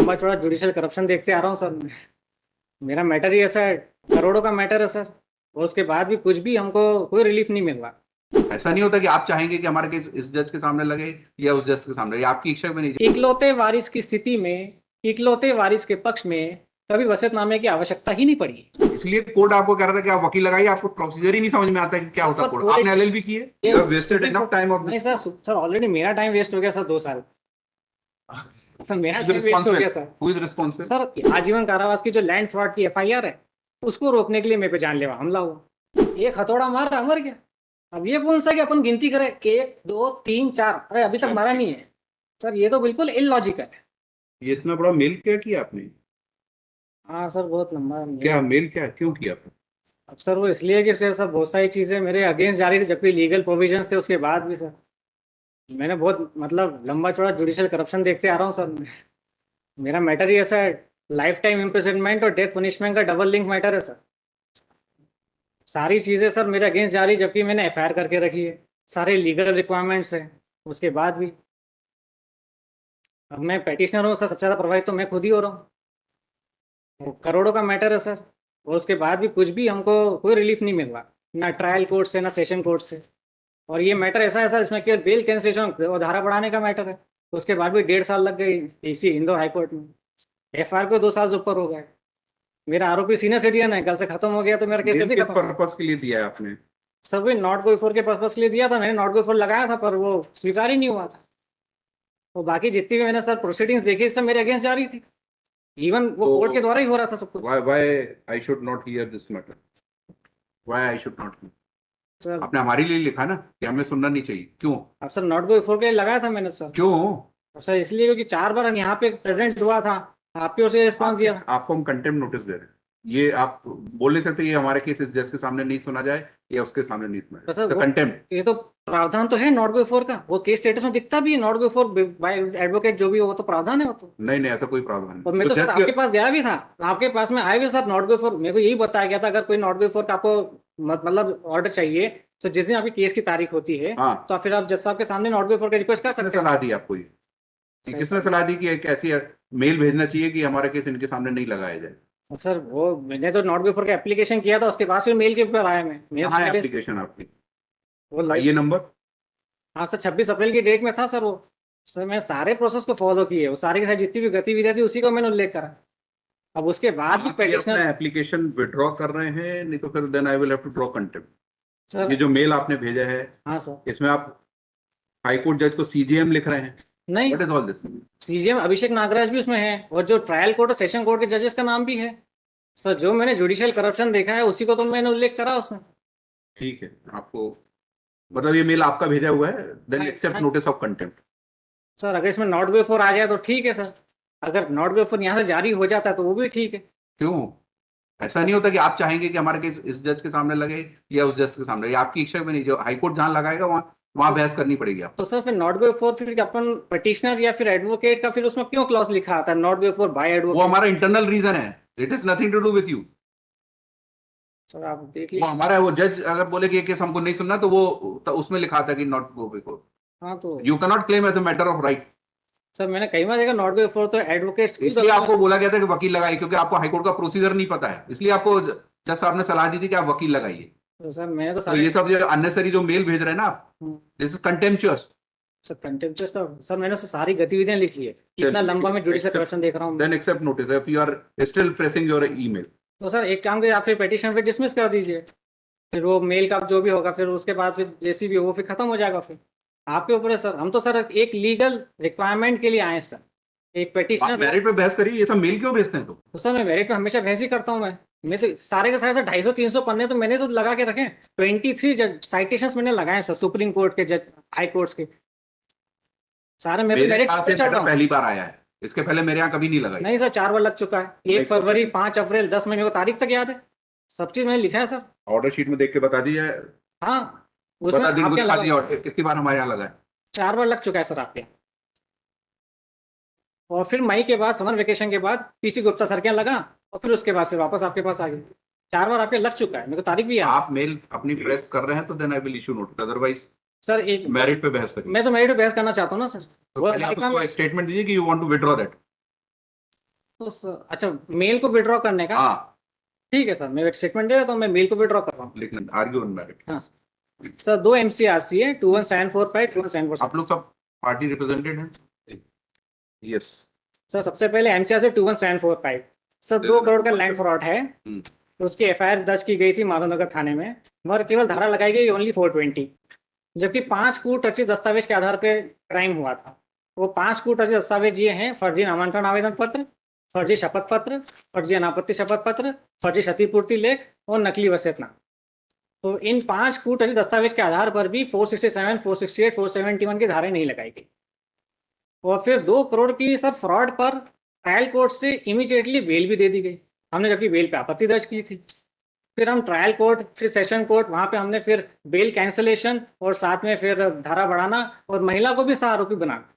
लंबा चौड़ा judicial corruption देखते आ रहा हूँ सर। मेरा मैटर ही ऐसा है, करोड़ों का मैटर है सर, और उसके बाद भी कुछ भी हमको कोई रिलीफ नहीं मिल रहा। ऐसा नहीं होता कि आप चाहेंगे कि हमारा केस इस जज के सामने लगे या उस जज के सामने, ये आपकी इच्छा में नहीं। इकलौते वारिस की स्थिति में, इकलौते वारिस के पक्ष में कभी वसीयतनामे की आवश्यकता ही नहीं पड़ी। इसलिए कोर्ट आपको कह रहा था कि आप वकील लगाइए, आपको प्रोसीजर ही नहीं समझ में आता है कि क्या होता है कोर्ट। आपने एलएलबी की है, you have wasted enough time of नहीं this sir, court. Sir already मेरा टाइम वेस्ट हो गया सर, 2 साल। सर मेरा Who is टाइम वेस्ट हो गया responsible? Sir. Who is responsible? Sir आजीवन कारावास की जो लैंड फ्रॉड की एफआईआर है, उसको रोकने के लिए मेरे पे जानलेवा हमला हुआ। एक हथौड़ा मारा, मर गया। अब ये कौन सा कि अपन गिनती करें कि 1 2 3 4, अरे अभी तक मारा नहीं है सर, ये तो बिल्कुल इलॉजिकल है। ये इतना बड़ा मेल क्या किया आपने? हाँ सर, बहुत लंबा क्या मेल क्या क्यों किया आपने? अब सर वो इसलिए कि सर बहुत सारी चीजें मेरे अगेंस्ट जा रही थी, जबकि लीगल प्रोविजंस थे उसके बाद भी सर। मैंने बहुत मतलब लंबा चौड़ा जुडिशियल करप्शन देखते आ रहा हूँ सर। मेरा मैटर ही ऐसा है, लाइफ टाइम इम्प्रिजनमेंट और डेथ पनिशमेंट का डबल लिंक मैटर है सर। सारी चीजें सर मेरे अगेंस्ट जा रही, जबकि मैंने एफआईआर करके रखी है, सारे लीगल रिक्वायरमेंट्स हैं, उसके बाद भी। अब मैं पेटिशनर हूँ सर, सबसे ज्यादा प्रभावित तो मैं खुद ही हो रहा हूँ। वो करोड़ों का मैटर है सर, और उसके बाद भी कुछ भी हमको कोई रिलीफ नहीं मिल रहा, ना ट्रायल कोर्ट से ना सेशन कोर्ट से। और ये मैटर ऐसा है सर, इसमें केवल बेल कैंसिलेशन और धारा बढ़ाने का मैटर है, उसके बाद भी 1.5 साल लग गई इसी इंदौर हाईकोर्ट में। एफआईआर को 2 साल से ऊपर हो गए। मेरा आरोपी सीनियर सिटीजन है, कल से खत्म हो गया तो मेरा केस मेल कैसे किस खत्म। पर्पस के लिए दिया है आपने? सर वही नॉट गोई फोर के पर्पस के लिए दिया था, मैंने नॉट गोई फोर लगाया था, पर वो स्वीकार ही नहीं हुआ था। वो बाकी जितनी भी मैंने सर प्रोसीडिंग्स देखी सब मेरे अगेंस्ट जा रही थी, इवन वो कोर्ट के द्वारा ही हो रहा था सब कुछ। why I should not hear this matter? Why I should not hear? Sir आपने हमारे लिए लिखा ना कि हमें सुनना नहीं चाहिए, क्यों? अब सर नॉट गोई फोर के लिए लगाया था मैंने सर। क्यों? अब सर इसलिए क्योंकि 4 बार यहाँ पे प्रेजेंट हुआ था, आपकी ओर से रिस्पॉन्स दिया था। आपको हम कंटेम्प्ट नोटिस दे रहे हैं। ये आप बोल नहीं सकते ये हमारे केस इस जज के सामने नहीं सुना जाए या उसके सामने नहीं सुना तो जाए, सर कंटेम्प्ट। ये तो प्रावधान तो है नॉट गोई फोर का, वो केस स्टेटस में दिखता भी है नॉट गोई फोर बाय एडवोकेट जो भी हो, वो तो प्रावधान है वो तो। नहीं नहीं, ऐसा कोई प्रावधान और नहीं मैं तो तो सर जज आपके के। पास गया भी था, आपके पास में आए भी सर नॉट गोई फोर, मेरे को यही बताया गया था अगर कोई नॉट गोई फोर का आपको मतलब ऑर्डर चाहिए, तो जिस दिन आपकी केस की तारीख होती है, हाँ, तो फिर आप जज साहब के सामने नॉट गोई फोर का रिक्वेस्ट कर किसने सकते हैं। सलाह दी आपको ये? किसने सलाह दी कि एक ऐसी मेल भेजना चाहिए कि हमारा केस इनके सामने नहीं लगाया जाए? अब सर वो मैंने तो नॉट गोई फोर का एप्लीकेशन किया था, उसके बाद फिर मेल के ऊपर आया मैं कहाँ है एप्लीकेशन आपकी? वो आइए नंबर। हाँ सर, 26 अप्रैल की डेट में था सर वो। सर मैं सारे प्रोसेस को फॉलो किए, वो सारी की सारी जितनी भी गतिविधियां थी उसी को मैंने उल्लेख करा। अब उसके बाद भी आप ये अपना पेटिशनर। एप्लीकेशन विड्रॉ कर रहे हैं, नहीं तो फिर then I will have to draw contempt. Sir ये जो मेल आपने भेजा है, हाँ सर। इसमें आप हाईकोर्ट जज को सीजेएम लिख रहे हैं। नहीं, what is all this? CGM Abhishek Nagaraj भी उसमें है, और जो ट्रायल कोर्ट और सेशन कोर्ट के जजेस का नाम भी है। सर जो मैंने जुडिशियल करप्शन देखा है उसी को तो मैंने उल्लेख करा उसमें। ठीक है, आपको मतलब ये मेल आपका भेजा हुआ है, देन एक्सेप्ट हाँ, नोटिस ऑफ कंटेम्प्ट। सर अगर इसमें नॉट गो फॉर आ जाए तो ठीक है सर, अगर नॉट गो फॉर यहाँ से जारी हो जाता है तो वो भी ठीक है। क्यों? ऐसा नहीं होता कि आप चाहेंगे कि हमारा केस इस जज के सामने लगे या उस जज के सामने, ये आपकी इच्छा में नहीं। जो हाईकोर्ट जहां लगाएगा वहां वहां बहस करनी पड़ेगी आपको। तो सर फिर नॉट गो फॉर, फिर अपन पटिशनर या फिर एडवोकेट का फिर उसमें क्यों क्लॉज लिखा आता है नॉट गो फॉर बाय वो एडवोकेट? हमारा इंटरनल रीजन है, it is nothing to do with you. Sir आप देख वो लीजिए। हमारा है, वो जज अगर बोले कि ये केस हमको नहीं सुनना तो वो तो उसमें लिखा था कि नॉट गो बिफोर। हाँ तो you can not claim as a matter of right. Sir मैंने कई बार देखा नॉट गो फॉर तो एडवोकेट्स इसलिए आपको बोला गया था कि वकील लगाइए, क्योंकि आपको हाईकोर्ट का प्रोसीजर नहीं पता है, इसलिए आपको जज साहब ने सलाह दी थी कि आप वकील लगाइए। तो सर मैंने तो तो ये सब जो अननेसरी जो मेल भेज रहे हैं ना आप, this is contemptuous. Sir contemptuous तो सर मैंने उससे सारी गतिविधियां लिखी है, कितना लंबा मैं जुडिशियल करप्शन देख रहा हूँ। Then accept notice if you are still pressing your email. तो सर एक काम करिए, आप फिर पिटीशन पे डिसमिस कर दीजिए, फिर वो मेल का जो भी होगा फिर उसके बाद फिर जैसी भी हो वो फिर खत्म हो जाएगा। फिर आपके ऊपर है सर, हम तो सर एक लीगल रिक्वायरमेंट के लिए आए हैं सर, एक आप पिटीशनर। मेरिट पे बहस करिए, ये सब मेल क्यों भेजते हैं? तो सर मैं मेरिट पे हमेशा बहस ही करता हूँ। मैं तो सारे के सारे सर 250-300 पन्ने तो मैंने तो लगा के रखे, 23 साइटेशंस मैंने लगाए सर, सुप्रीम कोर्ट के जज, हाई कोर्ट्स के सारे। मैं तो मेरे मेरिट पास पे ये चल रहा मैटर हूँ। पहली बार आया है, इसके पहले मेरे यहाँ कभी नहीं लगाई। नहीं सर 4 बार लग चुका है, 1 फरवरी, 5 अप्रैल, 10 मई, मेरे को तारीख तक याद है, सब चीज मैंने लिखा है सर। ऑर्डर शीट में देख के बता दीजिए। हाँ उसमें बता दिन आपके दिखा दीजिए लगा ऑर्डर कितनी बार हमारे यहाँ लगा है। 4 बार लग चुका है सर आपके यहाँ। और फिर मई के बाद समर वेकेशन के बाद पीसी गुप्ता सर के यहाँ लगा, और फिर उसके बाद फिर वापस आपके पास आ गया। 4 बार आपके लग चुका है, मेरे को तारीख भी याद है। आप मेल अपनी प्रेस कर रहे हैं तो then I will issue notice, otherwise sir एक मेरिट पे बहस करिए। मैं तो मेरिट पे बहस करना चाहता हूँ ना सर। तो वो पहले आप लिखा उसको मैं स्टेटमेंट दीजिए कि you want to withdraw that. तो अच्छा, मेल को विड्रॉ करने का, हाँ ठीक है सर, मैं एक स्टेटमेंट दे देता हूँ, मैं मेल को विड्रॉ कर रहा हूँ। लिखना, आर्ग्यू ऑन मेरिट। हाँ सर, 2 MCRC है, 21745, 21747। आप लोग सब पार्टी रिप्रेजेंटेड हैं? यस। सर सबसे पहले MCRC 21745, सर 2 करोड़ का लैंड फ्रॉड है, तो उसकी FIR दर्ज की गई थी माधवनगर थाने में, मगर केवल धारा लगाई गई ओनली 420, जबकि 5 कूट रचित दस्तावेज के आधार पर क्राइम हुआ था। वो 5 कूट रचित दस्तावेज ये हैं: फर्जी नामांतरण आवेदन पत्र, फर्जी शपथ पत्र, फर्जी अनापत्ति शपथ पत्र, फर्जी क्षतिपूर्ति लेख और नकली वसीयतनामा। तो इन 5 कूट रचित दस्तावेज के आधार पर भी 467, 468, 471 की धाराएं नहीं लगाई गई। और फिर 2 करोड़ की सर फ्रॉड पर ट्रायल कोर्ट से इमीडिएटली बेल भी दे दी गई, हमने जबकि बेल पे आपत्ति दर्ज की थी। फिर हम ट्रायल कोर्ट, फिर सेशन कोर्ट, वहां पे हमने फिर बेल कैंसलेशन और साथ में फिर धारा बढ़ाना और महिला को भी सह आरोपी बनाना।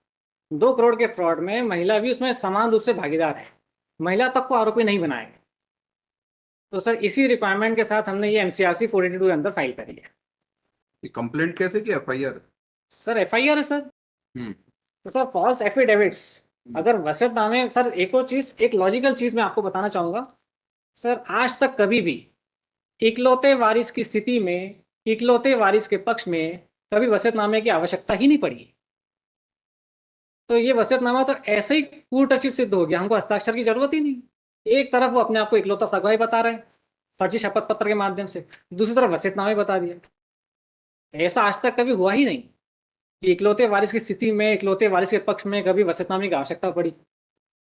2 करोड़ के फ्रॉड में महिला भी उसमें समान रूप से भागीदार है, महिला तक को आरोपी नहीं बनाया गया। तो सर इसी रिक्वायरमेंट के साथ हमने ये MCRC 482 के अंदर फाइल करी है। कंप्लेंट कैसे की FIR? सर FIR है सर। तो सर फॉल्स एफिडेविट्स, अगर वसीयतनामे, सर एक और चीज, एक लॉजिकल चीज मैं आपको बताना चाहूंगा सर, आज तक कभी भी इकलौते वारिस की स्थिति में, इकलौते वारिस के पक्ष में कभी वसीयतनामे की आवश्यकता ही नहीं पड़ी। तो ये वसीयतनामा तो ऐसे ही कूटरचित सिद्ध हो गया, हमको हस्ताक्षर की जरूरत ही नहीं। एक तरफ वो अपने आप को इकलौता सगवाई बता रहे हैं फर्जी शपथ पत्र के माध्यम से, दूसरी तरफ वसीयतनामा बता दिया। ऐसा आज तक कभी हुआ ही नहीं कि इकलौते वारिस की स्थिति में, इकलौते वारिस के पक्ष में कभी वसीयतनामे की आवश्यकता पड़ी।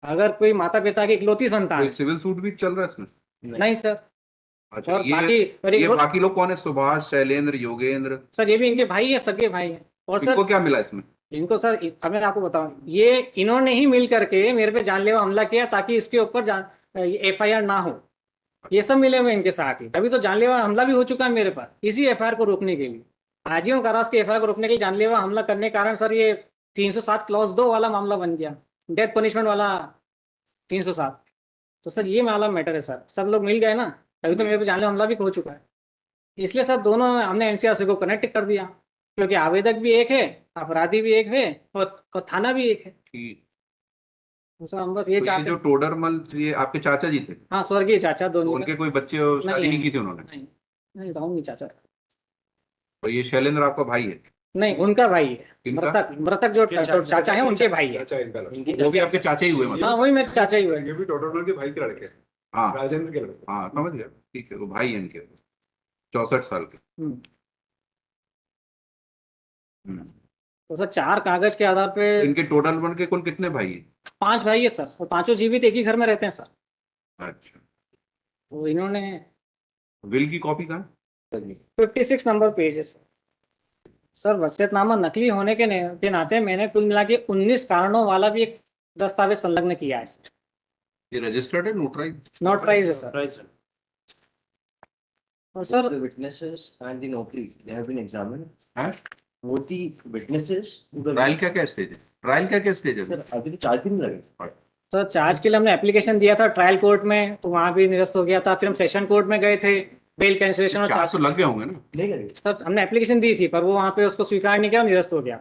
अगर कोई माता पिता की इकलौती संतान, सिविल सूट भी चल रहा है इसमें? नहीं सर। अच्छा, और ये बाकी ये बाकी लोग कौन है? सुभाष, शैलेंद्र, योगेंद्र, सर ये भी इनके भाई है, सगे भाई है। और सर इनको क्या मिला इसमें? इनको सर, अब मैं आपको बताऊं, ये इन्होंने ही मिल करके मेरे पे जानलेवा हमला किया ताकि इसके ऊपर FIR ना हो। ये सब मिले हुए इनके साथ ही, तभी तो जानलेवा हमला भी हो चुका है मेरे पर, इसी FIR को रोकने के लिए, आजीवन कारावास के FIR को रोकने के लिए जानलेवा हमला करने के कारण सर ये 307 क्लॉज 2 वाला मामला बन गया, डेथ पनिशमेंट वाला 307। तो सर ये मामला मैटर है सर, सब लोग मिल गए ना, तभी तो मेरे पे जानलेवा हमला भी हो चुका है। इसलिए सर दोनों हमने MCRC को कनेक्ट कर दिया, क्योंकि आवेदक भी एक है, अपराधी भी एक है, और थाना भी एक है। तो सर हम बस ये तो ये चाहते जो हैं। टोडरमल, ये आपके चाचा जी थे? हाँ, स्वर्गीय चाचा तो दोनों उनके का। कोई बच्चे और शादी नहीं की थी उन्होंने? नहीं नहीं, राहुल नहीं चाचा। तो ये शैलेंद्र आपका भाई है? नहीं, उनका भाई है। किनका? मृतक मृतक जो चाचा है उनके भाई है। चाचा इनका लड़का। वो भी आपके चाचा ही हुए मतलब? हाँ, वही मेरे चाचा ही हुए। ये भी टोटल के भाई के लड़के हैं, हाँ राजेंद्र के लड़के। हाँ, समझ गया, ठीक है, वो भाई है इनके, 64 साल के। हम्म। हम्म। तो सर 4 कागज के आधार पे इनके टोटल बन के कुल कितने भाई हैं? 5 भाई है सर, और 5 जीवित एक ही घर में रहते हैं सर। अच्छा, तो इन्होंने विल की कॉपी कहाँ? 56 नंबर पेज है सर। वसीयतनामा नकली होने के नाते मैंने कुल मिला के 19 कारणों वाला भी एक दस्तावेज संलग्न किया है सर। ये रजिस्टर्ड है, नोटराइज? नोटराइज है सर। और sir The witnesses and the notary, they have been examined. हैं? Both the witnesses. ट्रायल क्या क्या स्टेज है? ट्रायल क्या क्या स्टेज है? Sir, अभी तो 4 दिन लगे. सर चार्ज के लिए हमने एप्लीकेशन दिया था ट्रायल कोर्ट में, तो वहाँ भी निरस्त हो गया था। फिर हम सेशन कोर्ट में गए थे, बेल कैंसिलेशन और चार्ज तो लग गए होंगे ना? नहीं लगे. सर हमने एप्लीकेशन दी थी, पर वो वहाँ पे उसको स्वीकार नहीं किया, निरस्त हो गया।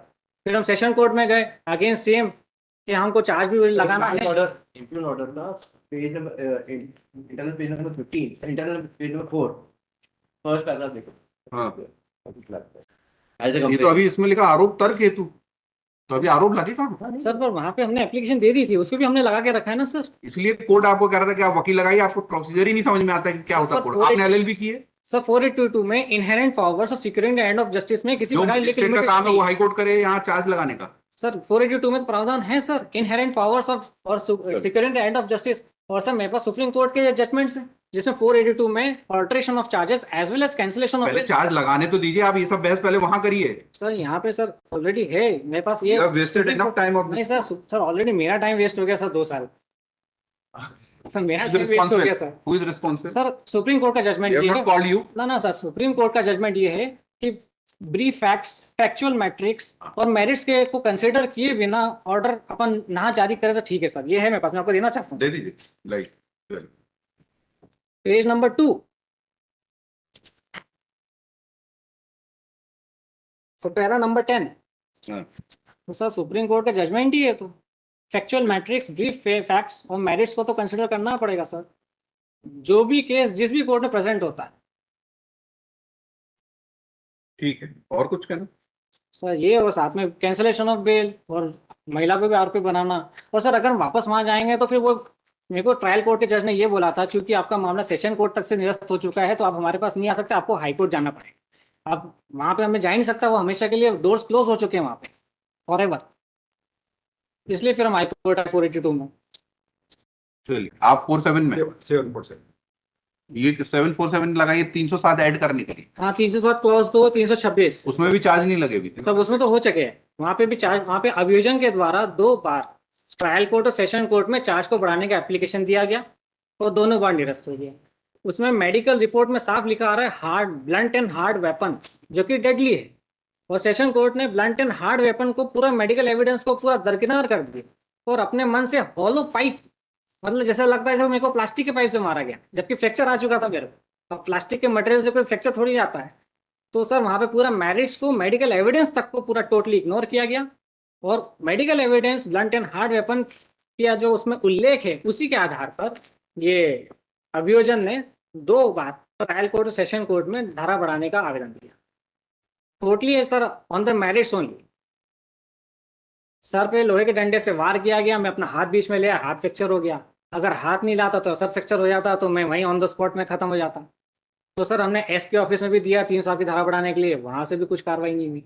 फिर हम सेशन कोर्ट में गए, अगेन सेम कि हमको चार्ज भी लगाना है। Implement order का page number internal page number 15, internal page number 4, first paragraph देखो. हाँ। As a ये तो complaint. अभी इसमें लिखा आरोप तर्क हेतु, तो अभी आरोप लगेगा? सर पर वहाँ पे हमने एप्लीकेशन दे दी थी, उसको भी हमने लगा के रखा है ना सर। इसलिए कोर्ट आपको कह रहा था कि आप वकील लगाइए, आपको प्रोसीजर ही नहीं समझ में आता है कि क्या होता है कोर्ट। आपने LLB की है? सर 4822 में inherent powers of securing the end of justice में किसी जो प्रकार की मजिस्ट्रेट का काम है वो हाई कोर्ट करे यहाँ चार्ज लगाने का। सर 482 में तो प्रावधान है सर, इनहेरेंट पावर्स ऑफ और securing the end of justice. और सर मेरे पास सुप्रीम कोर्ट के जजमेंट्स हैं जिसमें 482 में alteration of charges as well as cancellation of. पहले चार्ज लगाने तो दीजिए, आप ये सब बहस पहले वहां करिए। सर यहाँ पे सर ऑलरेडी है मेरे पास ये। वेस्टेड इनफ टाइम ऑफ नहीं सर ऑलरेडी मेरा टाइम वेस्ट हो गया सर 2 साल। सर मेरा टाइम वेस्ट हो गया sir. Who is responsible? Sir supreme court का जजमेंट ये है। Called you? ना सर, सुप्रीम कोर्ट का जजमेंट ये है कि ब्रीफ फैक्ट्स, फैक्चुअल मैट्रिक्स और मेरिट्स के को कंसीडर किए बिना ऑर्डर अपन ना जारी करें तो ठीक है सर। ये है मेरे पास, मैं आपको देना चाहता हूँ। दे दीजिए, लाइक पेज नंबर 2, तो पैरा नंबर 10। हाँ। तो सर सुप्रीम कोर्ट का जजमेंट ही है, तो फैक्चुअल मैट्रिक्स, ब्रीफ फैक्ट्स और मेरिट्स को तो कंसिडर करना पड़ेगा सर, जो भी केस जिस भी कोर्ट में प्रेजेंट होता है। ठीक है, और कुछ कहना? सर ये और साथ में कैंसिलेशन ऑफ बेल और महिला को भी आरोपी बनाना। और सर अगर हम वापस वहां जाएंगे तो फिर वो मेरे को ट्रायल कोर्ट के जज ने ये बोला था, क्योंकि आपका मामला सेशन कोर्ट तक से निरस्त हो चुका है तो आप हमारे पास नहीं आ सकते, आपको हाई कोर्ट जाना पड़ेगा। अब वहां पे हमें जा ही नहीं सकता, वो हमेशा के लिए डोर्स क्लोज हो चुके हैं वहां पे फॉरएवर। इसलिए फिर हम हाई कोर्ट है 482 में। चलिए, आप 47 में, 747 ये 747 लगाइए 307 ऐड करने के लिए। हाँ 307 क्लॉज 2 326 उसमें भी चार्ज नहीं लगे अभी सब उसमें तो हो चुके हैं। वहां पे भी चार्ज, वहां पे अभियोजन के द्वारा 2 बार ट्रायल कोर्ट और सेशन कोर्ट में चार्ज को बढ़ाने का एप्लीकेशन दिया गया और दोनों बार निरस्त हो गया। उसमें मेडिकल रिपोर्ट में साफ लिखा आ रहा है hard, blunt and hard weapon, जो कि डेडली है। और सेशन कोर्ट ने ब्लंट एंड हार्ड वेपन को पूरा मेडिकल एविडेंस को पूरा दरकिनार कर दिया और अपने मन से हॉलो पाइप, मतलब जैसा लगता है जैसे मेरे को प्लास्टिक के पाइप से मारा गया, जबकि फ्रैक्चर आ चुका था मेरे को। अब प्लास्टिक के मटेरियल से कोई फ्रैक्चर थोड़ी आता है। तो सर वहां पे पूरा मैरिट्स को, मेडिकल एविडेंस तक को पूरा टोटली इग्नोर किया गया और medical evidence, blunt and hard weapon किया जो उसमें उल्लेख है, उसी के आधार पर ये अभियोजन ने 2 बार ट्रायल कोर्ट और सेशन कोर्ट में धारा बढ़ाने का आवेदन दिया। टोटली है sir on the merits only. Sir पे लोहे के डंडे से वार किया गया, मैं अपना हाथ बीच में लिया, हाथ फ्रैक्चर हो गया। अगर हाथ नहीं लाता तो सर फ्रैक्चर हो जाता, तो मैं वहीं ऑन द स्पॉट में खत्म हो जाता। तो सर हमने एसपी ऑफिस में भी दिया 3 साल की धारा बढ़ाने के लिए, वहां से भी कुछ कार्रवाई नहीं हुई।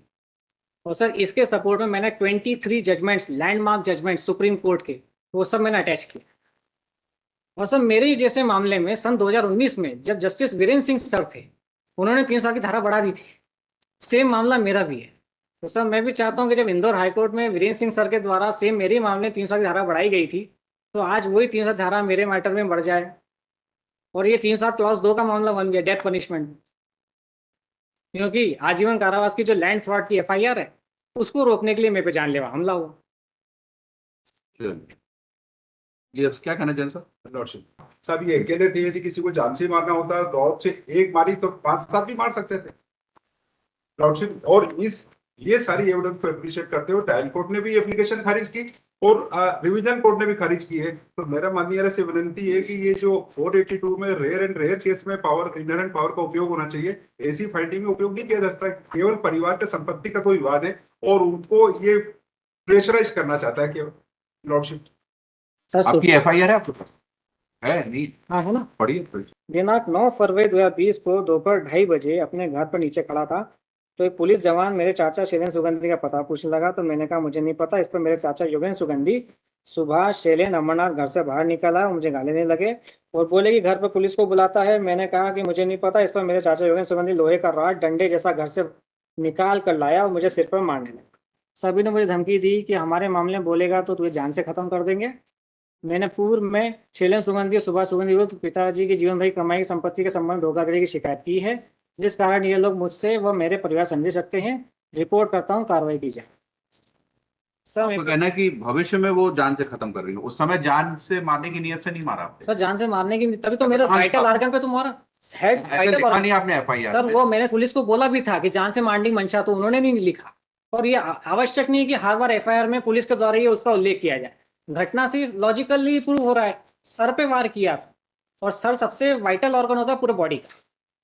और सर इसके सपोर्ट में मैंने 23 judgements, landmark judgement Supreme Court के, वो सब मैंने अटैच किए। और सर मेरे ही जैसे मामले में सन 2019 में जब जस्टिस वीरेंद्र सिंह सर थे, उन्होंने 3 साल की धारा बढ़ा दी थी। सेम मामला मेरा भी है। तो सर मैं भी चाहता हूँ कि जब इंदौर हाईकोर्ट में वीरेंद्र सिंह सर के द्वारा सेम मेरे मामले 3 साल की धारा बढ़ाई गई थी, तो आज वही 3 साल धारा मेरे मैटर में बढ़ जाए और ये 307 क्लॉज 2 का मामला बन गया, डेथ पनिशमेंट। क्योंकि आजीवन कारावास की जो लैंड फ्रॉड की एफआईआर है, उसको रोकने के लिए मेरे पे जानलेवा हमला हुआ। ये क्या कहना चाहिए सर? लॉर्डशिप साहब, ये अकेले थे, यदि किसी को जान से मारना होता तो और से एक मारी तो 5-7 भी मार सकते थे लॉर्डशिप। और ये सारी एविडेंस को एप्रिशिएट करते हुए ट्रायल कोर्ट ने भी एप्लीकेशन खारिज की और रिवीजन कोर्ट ने भी खारिज की है। तो मेरा माननीय से विनती है कि ये जो 482 में रेयर केस में पावर, इनहेरेंट पावर का उपयोग होना चाहिए, ऐसी फाइटिंग में उपयोग नहीं किया जा सकता। केवल परिवार के संपत्ति का कोई विवाद है और उनको ये प्रेशराइज करना चाहता है केवल लॉर्डशिप। आपकी एफआईआर है आपके पास? है नहीं? हाँ है ना। पढ़िए। दिनांक 9 फरवरी 2020 को दोपहर 2:30 बजे अपने घर पर नीचे खड़ा था, तो एक पुलिस जवान मेरे चाचा शैलेंद्र सुगंधी का पता पूछने लगा। तो मैंने कहा मुझे नहीं पता। इस पर मेरे चाचा योगेंद्र सुगंधी सुबह शैलेंद्र अमरनाथ घर से बाहर निकला और मुझे गाली देने लगे और बोले कि घर पर पुलिस को बुलाता है। मैंने कहा कि मुझे नहीं पता। इस पर मेरे चाचा योगेंद्र सुगंधी लोहे का रॉड, डंडे जैसा घर से निकाल कर लाया और मुझे सिर पर मारने लगा। सभी ने मुझे धमकी दी कि हमारे मामले में बोलेगा तो तुझे जान से खत्म कर देंगे। मैंने पूर्व में शैलेंद्र सुगंधी और सुभाष सुगंधी विरुद्ध पिताजी की जीवन भर कमाई की संपत्ति के संबंध धोखाधड़ी की शिकायत की है, जिस कारण ये लोग मुझसे व मेरे परिवार समझ सकते हैं। रिपोर्ट करता हूँ, कार्रवाई की जाए। सर तो कहना है कि भविष्य में वो जान से खत्म कर रही है, उस समय जान से मारने की नियत से नहीं मारा आपने? सर जान से मारने की, तभी तो मेरे वाइटल ऑर्गन पे तुम्हारा हेड ऐसा वाइटल लिखा ऑर्गन। नहीं आपने एफआईआर सर में? वो मैंने पुलिस को बोला भी था कि जान से मारने की मंशा, तो उन्होंने नहीं लिखा। और ये आवश्यक नहीं है कि हर बार एफआईआर में पुलिस के द्वारा ये उसका उल्लेख किया जाए। घटना से लॉजिकली प्रूव हो रहा है, सर पे वार किया था और सर सबसे वाइटल ऑर्गन होता है पूरे बॉडी का,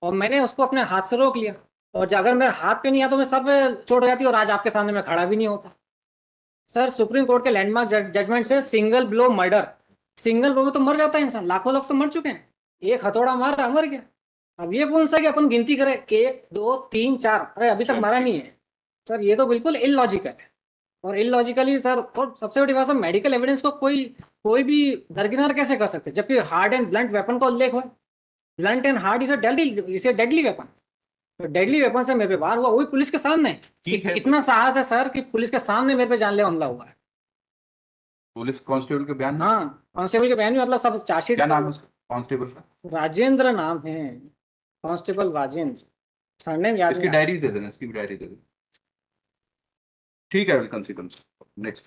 और मैंने उसको अपने हाथ से रोक लिया। और अगर मेरे हाथ पे नहीं आता तो मैं सर पे चोट हो जाती और आज आपके सामने मैं खड़ा भी नहीं होता। सर सुप्रीम कोर्ट के लैंडमार्क जजमेंट से single blow murder, single blow में तो मर जाता है इंसान, लाखों लोग तो मर चुके हैं। एक हथौड़ा मारा मर गया। अब ये कौन सा कि अपन गिनती करें 1 2 3 4, अरे अभी तक मारा नहीं है। सर ये तो बिल्कुल इलॉजिकल है और इलॉजिकली सर। और सबसे बड़ी बात है, मेडिकल एविडेंस को कोई भी दरकिनार कैसे कर सकते, जबकि हार्ड एंड ब्लंट वेपन का उल्लेख हो। Blunt and hard is a deadly weapon. तो डेडली वेपन से मेरे पे वार हुआ, वही पुलिस के सामने। ठीक है। इतना साहस है सर कि पुलिस के सामने मेरे पे जानलेवा हमला हुआ है। पुलिस कांस्टेबल के बयान? हाँ कांस्टेबल के बयान में, मतलब सब चार्जशीट। क्या नाम है कांस्टेबल का? राजेंद्र नाम है, कांस्टेबल राजेंद्र, सरनेम याद इसकी नहीं। डायरी दे देना, इसकी भी डायरी दे देना। ठीक है, विल कंसीडर नेक्स्ट।